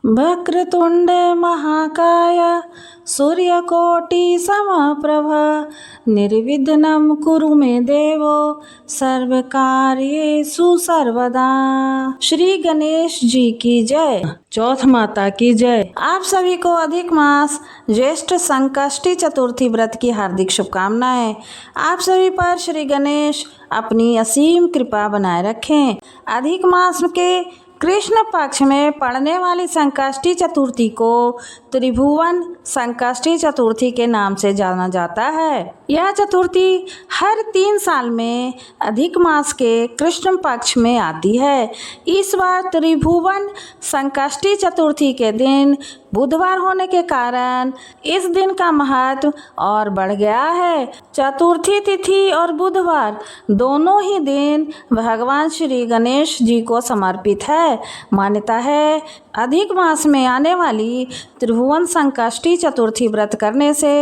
वक्रतुंड महाकाय सूर्यकोटि समप्रभ निर्विघ्नं कुरु मे देवो सर्वकार्येषु सर्वदा। श्री गणेश जी की जय। चौथ माता की जय। आप सभी को अधिक मास ज्येष्ठ संकष्टी चतुर्थी व्रत की हार्दिक शुभकामनाएं। आप सभी पर श्री गणेश अपनी असीम कृपा बनाए रखें। अधिक मास के कृष्ण पक्ष में पड़ने वाली संकष्टी चतुर्थी को त्रिभुवन संकष्टी चतुर्थी के नाम से जाना जाता है। यह चतुर्थी हर 3 साल में अधिक मास के कृष्ण पक्ष में आती है। इस बार त्रिभुवन संकष्टी चतुर्थी के दिन बुधवार होने के कारण इस दिन का महत्व और बढ़ गया है। चतुर्थी तिथि और बुधवार दोनों ही दिन भगवान श्री गणेश जी को समर्पित है। मान्यता है अधिक मास में आने वाली त्रिभुवन संकष्टी चतुर्थी व्रत करने से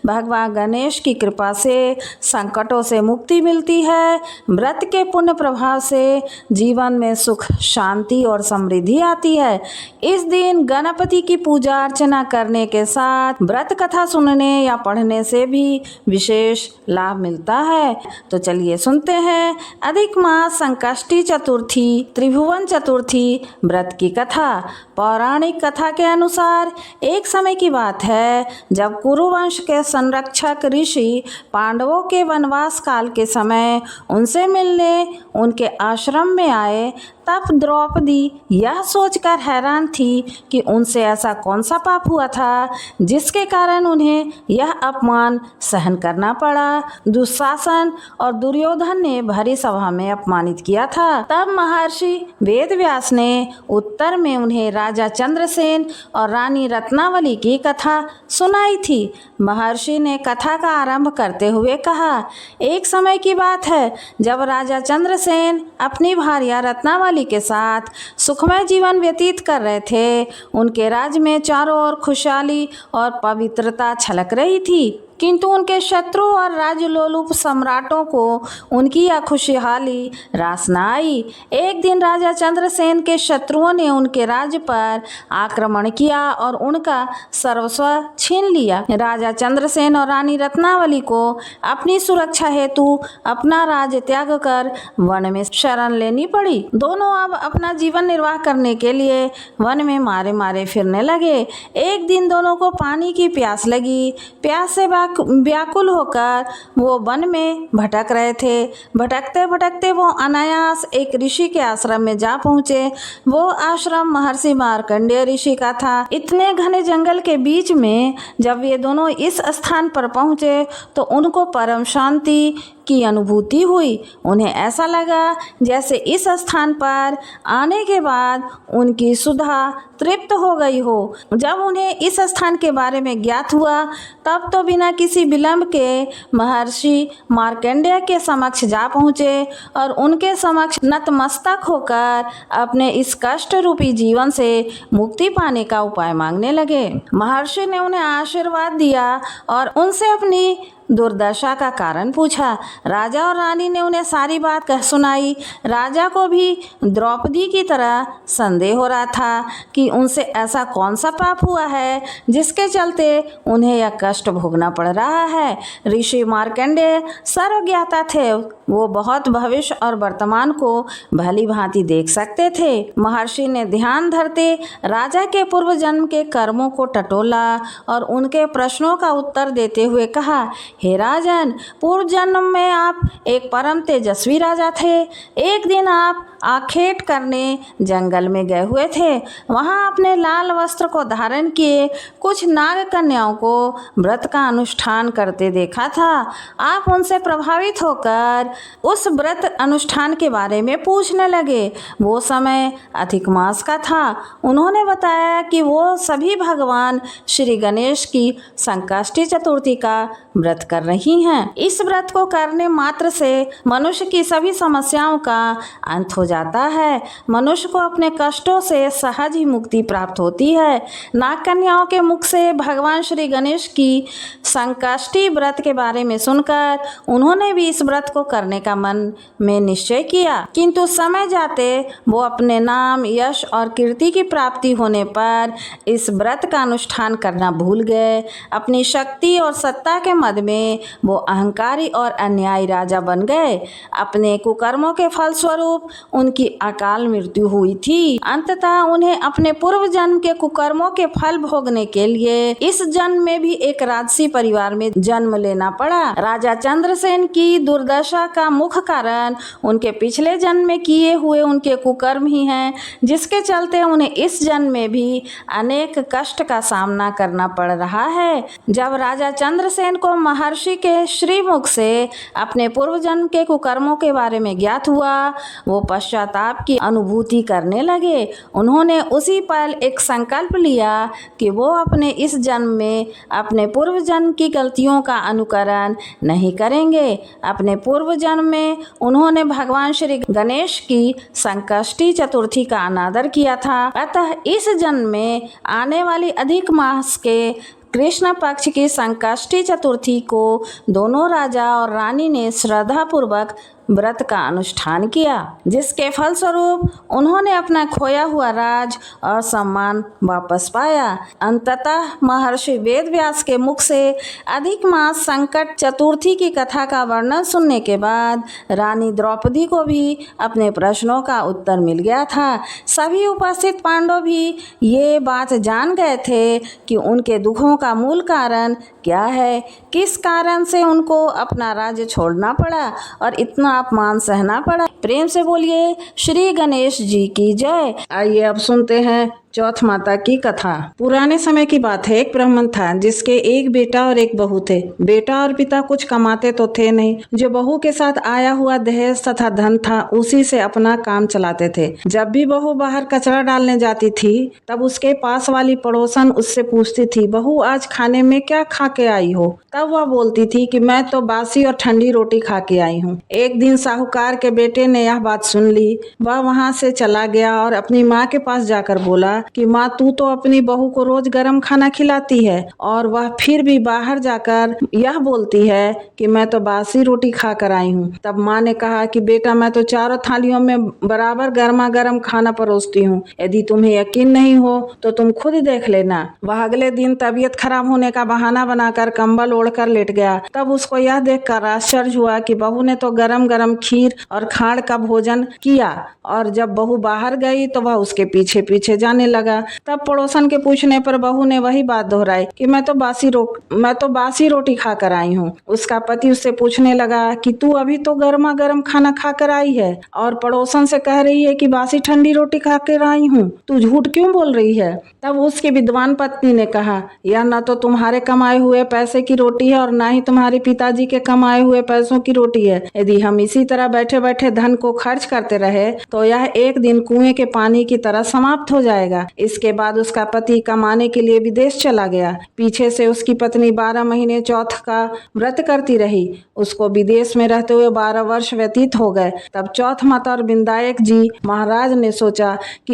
भगवान गणेश की कृपा से संकटों से मुक्ति मिलती है। व्रत के पुण्य प्रभाव से जीवन में सुख, शांति और समृद्धि आती है। इस दिन गणपति की पूजा अर्चना करने के साथ व्रत कथा सुनने या पढ़ने से भी विशेष लाभ मिलता है। तो चलिए सुनते हैं अधिक मास संकष्टी चतुर्थी त्रिभुवन चतुर्थी व्रत की कथा। पौराणिक कथा के अनुसार एक समय की बात है जब कुरुवंश के संरक्षक ऋषि पांडवों के वनवास काल के समय उनसे मिलने उनके आश्रम में आए। तब द्रौपदी यह सोचकर हैरान थी कि उनसे ऐसा कौन सा पाप हुआ था जिसके कारण उन्हें यह अपमान सहन करना पड़ा। दुशासन और दुर्योधन ने भरी सभा में अपमानित किया था। तब महर्षि वेदव्यास ने उत्तर में उन्हें राजा चंद्रसेन और रानी रत्नावली की कथा सुनाई थी। महर्षि ने कथा का आरंभ करते हुए कहा, एक समय की बात है जब राजा चंद्रसेन अपनी भार्या रत्नावली के साथ सुखमय जीवन व्यतीत कर रहे थे। उनके राज्य में चारों ओर खुशहाली और पवित्रता छलक रही थी, किंतु उनके शत्रु और राजलोलुप सम्राटों को उनकी यह खुशहाली रास न आई। एक दिन राजा चंद्रसेन के शत्रुओं ने उनके राज्य पर आक्रमण किया और उनका सर्वस्व छीन लिया। राजा चंद्रसेन और रानी रत्नावली को अपनी सुरक्षा हेतु अपना राज्य त्याग कर वन में शरण लेनी पड़ी। दोनों अब अपना जीवन निर्वाह करने के लिए वन में मारे मारे फिरने लगे। एक दिन दोनों को पानी की प्यास लगी। प्यास से व्याकुल होकर वो वन में भटक रहे थे। भटकते भटकते वो अनायास एक ऋषि के आश्रम में जा पहुँचे। वो आश्रम महर्षि मार्कंडेय ऋषि का था। इतने घने जंगल के बीच में जब ये दोनों इस स्थान पर पहुँचे तो उनको परम शांति की अनुभूति हुई। उन्हें ऐसा लगा जैसे इस स्थान पर आने के बाद उनकी सुधा तृप्त हो गई हो। जब उन्हें इस स्थान के बारे में ज्ञात हुआ तब तो बिना किसी विलंब के महर्षि मार्कंडेय के समक्ष जा पहुँचे और उनके समक्ष नतमस्तक होकर अपने इस कष्ट रूपी जीवन से मुक्ति पाने का उपाय मांगने लगे। महर्षि ने उन्हें आशीर्वाद दिया और उनसे अपनी दुर्दशा का कारण पूछा। राजा और रानी ने उन्हें सारी बात कह सुनाई। राजा को भी द्रौपदी की तरह संदेह हो रहा था कि उनसे ऐसा कौन सा पाप हुआ है जिसके चलते उन्हें यह कष्ट भोगना पड़ रहा है। ऋषि मार्कंडेय सर्वज्ञाता थे। वो बहुत भविष्य और वर्तमान को भली भांति देख सकते थे। महर्षि ने ध्यान धरते राजा के पूर्व जन्म के कर्मों को टटोला और उनके प्रश्नों का उत्तर देते हुए कहा, हे राजन, पूर्व जन्म में आप एक परम तेजस्वी राजा थे। एक दिन आप आखेट करने जंगल में गए हुए थे। वहां आपने लाल वस्त्र को धारण किए कुछ नाग कन्याओं को व्रत का अनुष्ठान करते देखा था। आप उनसे प्रभावित होकर उस व्रत अनुष्ठान के बारे में पूछने लगे। वो समय अधिक मास का था। उन्होंने बताया कि वो सभी भगवान श्री गणेश की संकष्टी चतुर्थी का व्रत कर रही हैं। इस व्रत को करने मात्र से मनुष्य की सभी समस्याओं का अंत हो जाता है। मनुष्य को अपने कष्टों से सहज ही मुक्ति प्राप्त होती है। नाग कन्याओं के मुख से भगवान श्री गणेश की संकष्टी व्रत के बारे में सुनकर उन्होंने भी इस व्रत को करने का मन में निश्चय किया, किंतु समय जाते वो अपने नाम, यश और कीर्ति की प्राप्ति होने पर इस व्रत का अनुष्ठान करना भूल गए। अपनी शक्ति और सत्ता के मद में वो अहंकारी और अन्यायी राजा बन गए। अपने कुकर्मों के फलस्वरूप उनकी अकाल मृत्यु हुई थी। अंततः उन्हें अपने पूर्व जन्म के कुकर्मों के फल भोगने के लिए इस जन्म में भी एक राजसी परिवार में जन्म लेना पड़ा। राजा चंद्रसेन की दुर्दशा का मुख्य कारण उनके पिछले जन्म में किए हुए उनके कुकर्म ही हैं, जिसके चलते उन्हें इस जन्म में भी अनेक कष्ट का सामना करना पड़ रहा है। जब राजा चंद्रसेन को महर्षि के श्रीमुख से अपने पूर्व जन्म के कुकर्मों के बारे में ज्ञात हुआ, वो पश्चाताप की अनुभूति करने लगे। उन्होंने उसी पल एक संकल्प लिया कि वो अपने इस जन्म में अपने पूर्व जन्म की गलतियों का अनुकरण नहीं करेंगे। अपने पूर्व जन्म में उन्होंने भगवान श्री गणेश की संकष्टी चतुर्थी का अनादर किया था, अतः इस जन्म में आने वाली अधिक मास के कृष्ण पक्ष की संकष्टी चतुर्थी को दोनों राजा और रानी ने श्रद्धापूर्वक व्रत का अनुष्ठान किया, जिसके फलस्वरूप उन्होंने अपना खोया हुआ राज और सम्मान वापस पाया। अंततः महर्षि वेदव्यास के मुख से अधिक मास संकट चतुर्थी की कथा का वर्णन सुनने के बाद रानी द्रौपदी को भी अपने प्रश्नों का उत्तर मिल गया था। सभी उपस्थित पांडव भी ये बात जान गए थे कि उनके दुखों का मूल कारण क्या है, किस कारण से उनको अपना राज्य छोड़ना पड़ा और इतना अपमान सहना पड़ा। प्रेम से बोलिए श्री गणेश जी की जय। आइए अब सुनते हैं चौथ माता की कथा। पुराने समय की बात है, एक ब्राह्मण था जिसके एक बेटा और एक बहू थे। बेटा और पिता कुछ कमाते तो थे नहीं, जो बहू के साथ आया हुआ दहेज तथा धन था उसी से अपना काम चलाते थे। जब भी बहू बाहर कचरा डालने जाती थी तब उसके पास वाली पड़ोसन उससे पूछती थी, बहू आज खाने में क्या खा के आई हो? तब वह बोलती थी कि मैं तो बासी और ठंडी रोटी खा के आई हूँ। एक दिन साहूकार के बेटे ने यह बात सुन ली। वह वहाँ से चला गया और अपनी माँ के पास जाकर बोला कि माँ, तू तो अपनी बहू को रोज गर्म खाना खिलाती है और वह फिर भी बाहर जाकर यह बोलती है कि मैं तो बासी रोटी खा कर आई हूँ। तब माँ ने कहा कि बेटा, मैं तो चारों थालियों में बराबर गर्मा गर्म खाना परोसती हूँ। यदि तुम्हें यकीन नहीं हो तो तुम खुद देख लेना। वह अगले दिन तबीयत खराब होने का बहाना बनाकर कंबल ओढ़कर लेट गया। तब उसको यह देखकर आश्चर्य हुआ कि बहू ने तो गरम गरम खीर और खाड़ का भोजन किया, और जब बहू बाहर गई तो वह उसके पीछे पीछे जाने लगा। तब पड़ोसन के पूछने पर बहू ने वही बात दोहराई कि मैं तो बासी रोटी खाकर आई हूँ। उसका पति उससे पूछने लगा कि तू अभी तो गर्मा गर्म खाना खाकर आई है और पड़ोसन से कह रही है कि बासी ठंडी रोटी खाकर आई हूँ, तू झूठ क्यों बोल रही है? तब उसकी विद्वान पत्नी ने कहा, यह न तो तुम्हारे कमाए हुए पैसे की रोटी है और न ही तुम्हारे पिताजी के कमाए हुए पैसों की रोटी है। यदि हम इसी तरह बैठे बैठे धन को खर्च करते रहे तो यह एक दिन कुएं के पानी की तरह समाप्त हो जाएगा। इसके बाद उसका पति कमाने के लिए विदेश चला गया। पीछे से उसकी पत्नी 12 महीने चौथ का व्रत करती रही। उसको विदेश में रहते हुए 12 वर्ष व्यतीत हो गए। तब चौथ माता और विनायक जी महाराज ने सोचा कि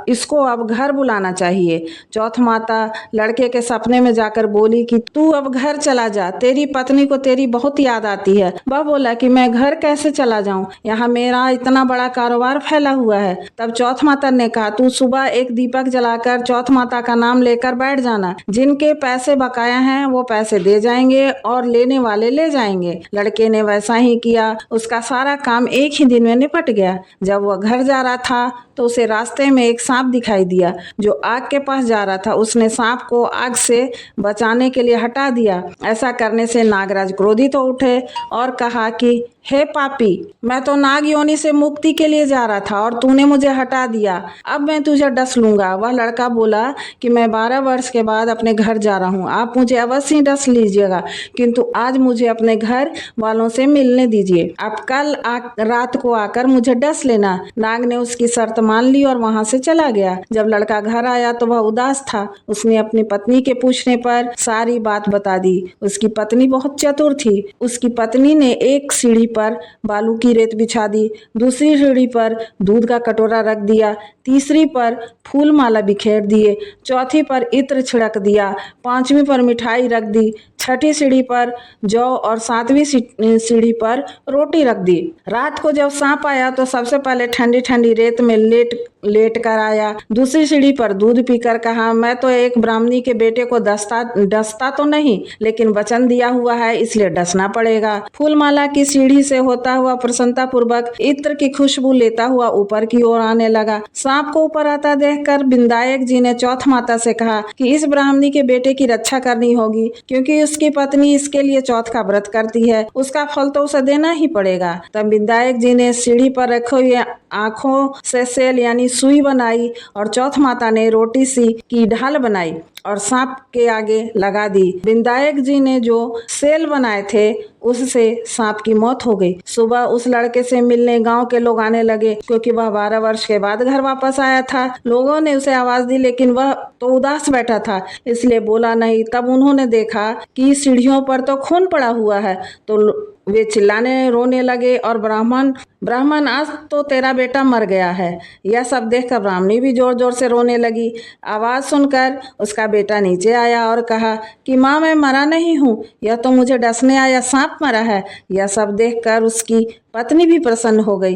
इसको अब घर बुलाना चाहिए। चौथ माता लड़के के सपने में जाकर बोली कि तू अब घर चला जा, तेरी पत्नी को तेरी बहुत याद आती है। वह बोला कि मैं घर कैसे चला जाऊं, यहाँ मेरा इतना बड़ा कारोबार फैला हुआ है। तब चौथ माता ने कहा, तू सुबह एक दीपक जलाकर चौथ माता का नाम लेकर बैठ जाना। जिनके पैसे बकाया हैं वो पैसे दे जाएंगे और लेने वाले ले जाएंगे। लड़के ने वैसा ही किया। उसका सारा काम एक ही दिन में निपट गया। जब वह घर जा रहा था तो उसे रास्ते में एक सांप दिखाई दिया जो आग के पास जा रहा था। उसने सांप को आग से बचाने के लिए हटा दिया। ऐसा करने से नागराज क्रोधित हो उठे और कहा कि हे पापी, मैं तो नाग योनि से मुक्ति के लिए जा रहा था और तूने मुझे हटा दिया। अब मैं तुझे डस लूंगा। वह लड़का बोला कि मैं 12 वर्ष के बाद अपने घर जा रहा हूँ, आप मुझे अवश्य डस लीजिएगा, किंतु आज मुझे अपने घर वालों से मिलने दीजिए। आप कल रात को आकर मुझे डस लेना। नाग ने उसकी शर्त मान ली और वहां से चला गया। जब लड़का घर आया तो वह उदास था। उसने अपनी पत्नी के पूछने पर सारी बात बता दी। उसकी पत्नी बहुत चतुर थी। उसकी पत्नी ने एक सीढ़ी पर बालू की रेत बिछा दी, दूसरी सीढ़ी पर दूध का कटोरा रख दिया, तीसरी पर फूल माला बिखेर दिए, चौथी पर इत्र छिड़क दिया, पांचवी पर मिठाई रख दी, छठी सीढ़ी पर जौ और 7वीं सीढ़ी पर रोटी रख दी। रात को जब सांप आया तो सबसे पहले ठंडी ठंडी रेत में लेट कर आया। दूसरी सीढ़ी पर दूध पीकर कहा, मैं तो एक ब्राह्मणी के बेटे को डसता तो नहीं, लेकिन वचन दिया हुआ है इसलिए डसना पड़ेगा। फूलमाला की सीढ़ी से होता हुआ प्रसन्नता पूर्वक इत्र की खुशबू लेता हुआ ऊपर की ओर आने लगा। सांप को ऊपर आता देखकर विधायक जी ने चौथ माता से कहा कि इस ब्राह्मणी के बेटे की रक्षा करनी होगी, क्योंकि उसकी पत्नी इसके लिए चौथ का व्रत करती है, उसका फल तो उसे देना ही पड़ेगा। तब विधायक जी ने सीढ़ी पर रखे हुए आंखों से सेल यानी सुई बनाई और चौथ माता ने रोटी सी की ढाल बनाई और सांप के आगे लगा दी। विधायक जी ने जो सेल बनाए थे उससे सांप की मौत हो गई। सुबह उस लड़के से मिलने गांव के लोग आने लगे, क्योंकि वह 12 वर्ष के बाद घर वापस आया था। लोगों ने उसे आवाज दी, लेकिन वह तो उदास बैठा था, इसलिए बोला नहीं। तब उन्होंने देखा कि सीढ़ियों पर तो खून पड़ा हुआ है, तो वे चिल्लाने रोने लगे और ब्राह्मण आज तो तेरा बेटा मर गया है। यह सब देखकर ब्राह्मणी भी जोर जोर से रोने लगी। आवाज सुनकर उसका बेटा नीचे आया और कहा कि माँ, मैं मरा नहीं हूँ, यह तो मुझे डसने आया सांप मरा है। यह सब देखकर उसकी पत्नी भी प्रसन्न हो गई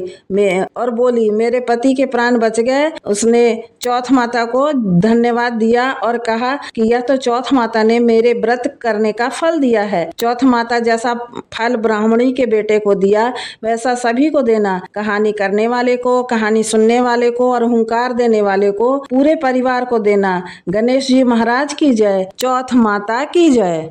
और बोली, मेरे पति के प्राण बच गए। उसने चौथ माता को धन्यवाद दिया और कहा कि यह तो चौथ माता ने मेरे व्रत करने का फल दिया है। चौथ माता जैसा फल ब्राह्मणी के बेटे को दिया, वैसा सभी को देना। कहानी करने वाले को, कहानी सुनने वाले को और हुंकार देने वाले को, पूरे परिवार को देना। गणेश जी महाराज की जय। चौथ माता की जय।